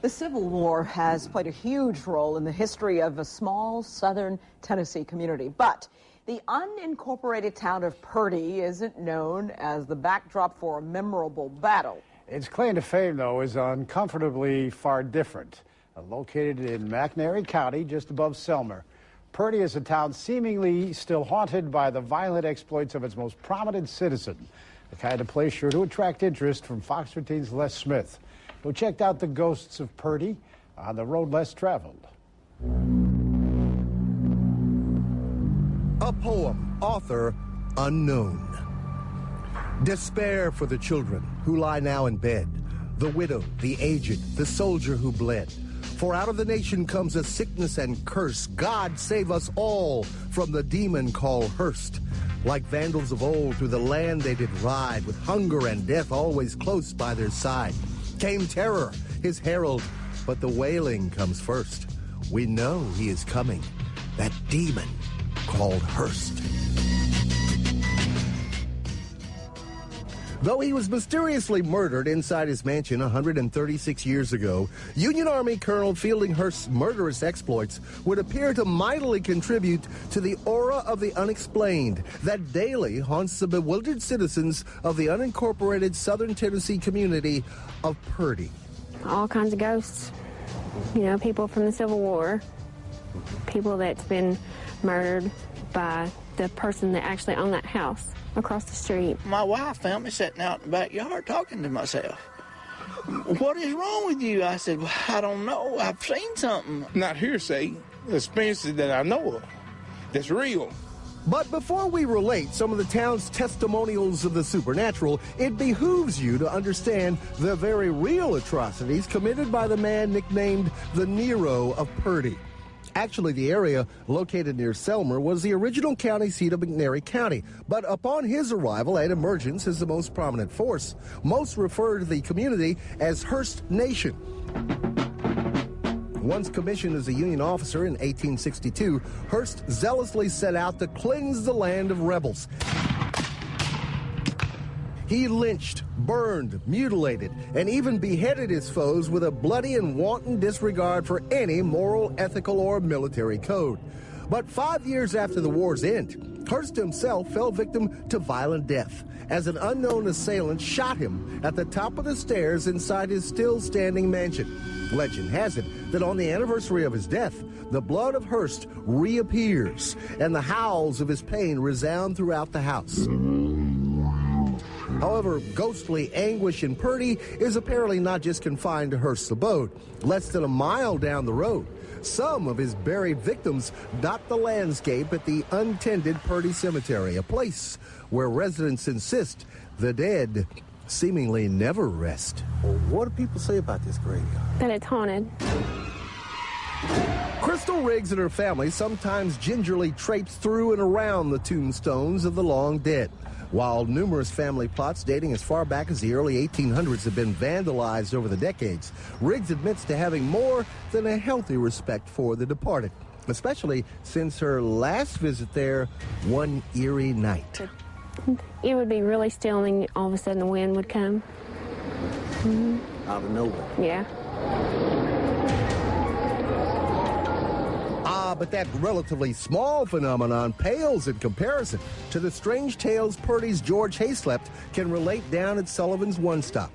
The Civil War has played a huge role in the history of a small southern Tennessee community, but the unincorporated town of Purdy isn't known as the backdrop for a memorable battle. Its claim to fame, though, is uncomfortably far different. Located in McNairy County, just above Selmer, Purdy is a town seemingly still haunted by the violent exploits of its most prominent citizen, the kind of place sure to attract interest from Fox 13's Les Smith, who checked out the ghosts of Purdy on the road less traveled. A poem, author unknown. Despair for the children who lie now in bed, the widow, the aged, the soldier who bled. For out of the nation comes a sickness and curse. God save us all from the demon called Hurst. Like vandals of old, through the land they did ride, with hunger and death always close by their side. Came terror, his herald, but the wailing comes first. We know he is coming, that demon called Hurst. Though he was mysteriously murdered inside his mansion 136 years ago, Union Army Colonel Fielding Hurst's murderous exploits would appear to mightily contribute to the aura of the unexplained that daily haunts the bewildered citizens of the unincorporated southern Tennessee community of Purdy. All kinds of ghosts. You know, people from the Civil War, people that's been murdered by the person that actually owned that house across the street. My wife found me sitting out in the backyard talking to myself. What is wrong with you? I said, well, I don't know. I've seen something. Not hearsay, experiences that I know of, that's real. But before we relate some of the town's testimonials of the supernatural, it behooves you to understand the very real atrocities committed by the man nicknamed the Nero of Purdy. Actually, the area located near Selmer was the original county seat of McNairy County, but upon his arrival and emergence as the most prominent force, most refer to the community as Hurst Nation. Once commissioned as a Union officer in 1862, Hurst zealously set out to cleanse the land of rebels. He lynched, burned, mutilated, and even beheaded his foes with a bloody and wanton disregard for any moral, ethical, or military code. But 5 years after the war's end, Hurst himself fell victim to violent death as an unknown assailant shot him at the top of the stairs inside his still-standing mansion. Legend has it that on the anniversary of his death, the blood of Hurst reappears, and the howls of his pain resound throughout the house. However, ghostly anguish in Purdy is apparently not just confined to Hurst's abode. Less than a mile down the road, some of his buried victims dot the landscape at the untended Purdy Cemetery, a place where residents insist the dead seemingly never rest. Well, what do people say about this graveyard? That it's haunted. Crystal Riggs and her family sometimes gingerly traipse through and around the tombstones of the long dead. While numerous family plots dating as far back as the early 1800s have been vandalized over the decades, Riggs admits to having more than a healthy respect for the departed, especially since her last visit there one eerie night. It would be really still, and then all of a sudden the wind would come. Mm-hmm. Out of nowhere. Yeah. But that relatively small phenomenon pales in comparison to the strange tales Purdy's George Hayslept can relate down at Sullivan's One Stop.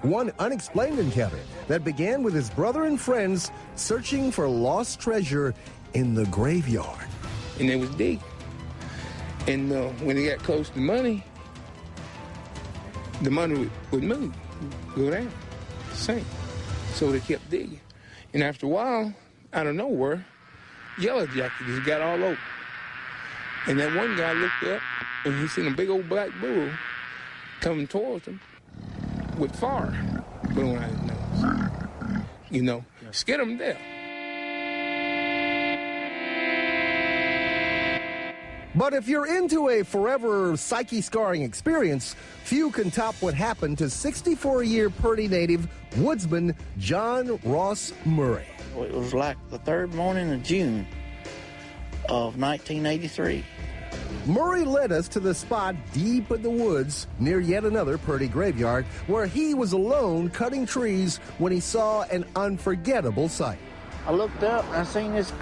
One unexplained encounter that began with his brother and friends searching for lost treasure in the graveyard. And they was digging. And when they got close to money, the money would move, go down, sink. So they kept digging. And after a while, out of nowhere, Yellow Jacket just got all over. And that one guy looked up, and he seen a big old black bull coming towards him with fire blowing out his nose. You know, scared him to death. But if you're into a forever psyche-scarring experience, few can top what happened to 64-year Purdy native woodsman John Ross Murray. It was like the third morning of June of 1983. Murray led us to the spot deep in the woods near yet another Purdy graveyard where he was alone cutting trees when he saw an unforgettable sight. I looked up and I seen this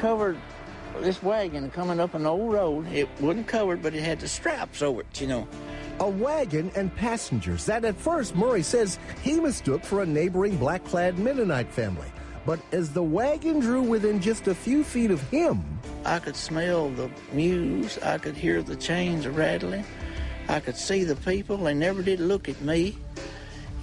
wagon coming up an old road. It wasn't covered, but it had the straps over it, you know. A wagon and passengers that at first Murray says he mistook for a neighboring black-clad Mennonite family. But as the wagon drew within just a few feet of him, I could smell the mules. I could hear the chains rattling. I could see the people. They never did look at me.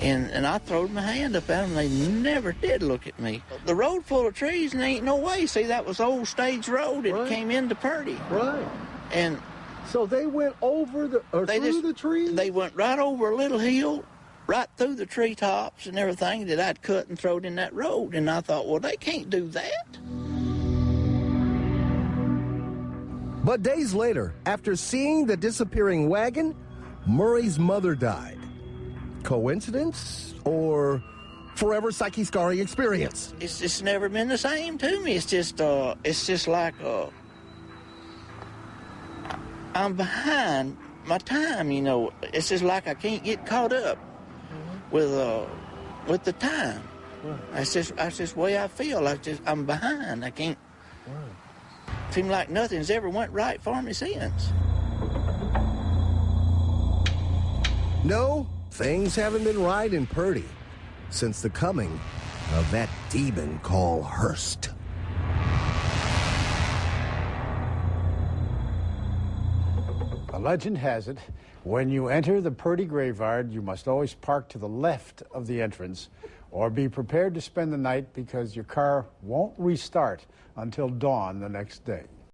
And I throwed my hand up at them. They never did look at me. The road full of trees, and there ain't no way. See, that was old stage road. It came into Purdy. Right. And so they went over through the trees? They went right over a little hill, right through the treetops and everything that I'd cut and thrown in that road. And I thought, well, they can't do that. But days later, after seeing the disappearing wagon, Murray's mother died. Coincidence or forever psyche scarring experience? It's just never been the same to me. It's just like I'm behind my time, you know. It's just like I can't get caught up with the time. That's just the way I feel. I'm behind. I can't. Seems like nothing's ever went right for me since. No, things haven't been right in Purdy since the coming of that demon called Hurst. A legend has it, when you enter the Purdy graveyard, you must always park to the left of the entrance or be prepared to spend the night because your car won't restart until dawn the next day.